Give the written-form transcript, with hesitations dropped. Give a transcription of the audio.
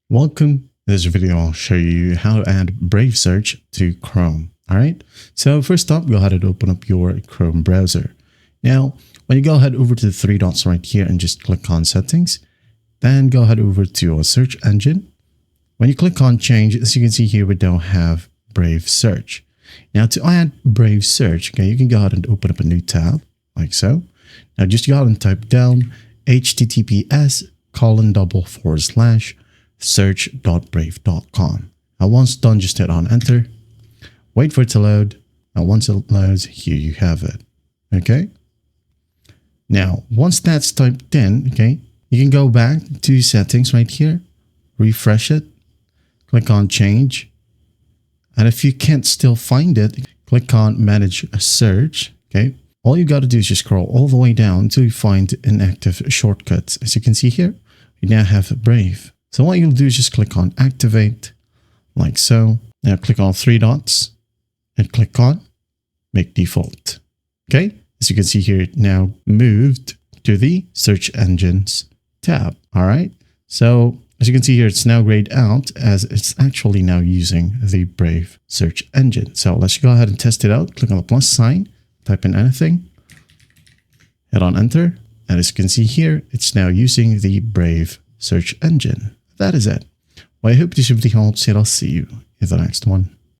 Welcome. In this video, I'll show you how to add Brave Search to Chrome. All right. So first up, go ahead and open up your Chrome browser. Now, when you go ahead over to the three dots right here and just click on Settings, then go ahead over to your search engine. When you click on Change, as you can see here, we don't have Brave Search. Now, to add Brave Search, okay, you can go ahead and open up a new tab like so. Now, just go ahead and type down https://search.brave.com. Now, once done, just hit on Enter. Wait for it to load. Now, once it loads, here you have it. Okay. Now, once that's typed in, okay, you can go back to Settings right here, refresh it, click on Change. And if you can't still find it, click on Manage a Search. Okay. All you got to do is just scroll all the way down until you find inactive shortcuts. As you can see here, you now have Brave. So what you'll do is just click on Activate, like so. Now click on three dots and click on Make Default. Okay, as you can see here, it now moved to the Search Engines tab. All right, so as you can see here, it's now grayed out as it's actually now using the Brave search engine. So let's go ahead and test it out. Click on the plus sign, type in anything, hit on Enter. And as you can see here, it's now using the Brave search engine. That is it. Well, I hope this video helps, and I'll see you in the next one.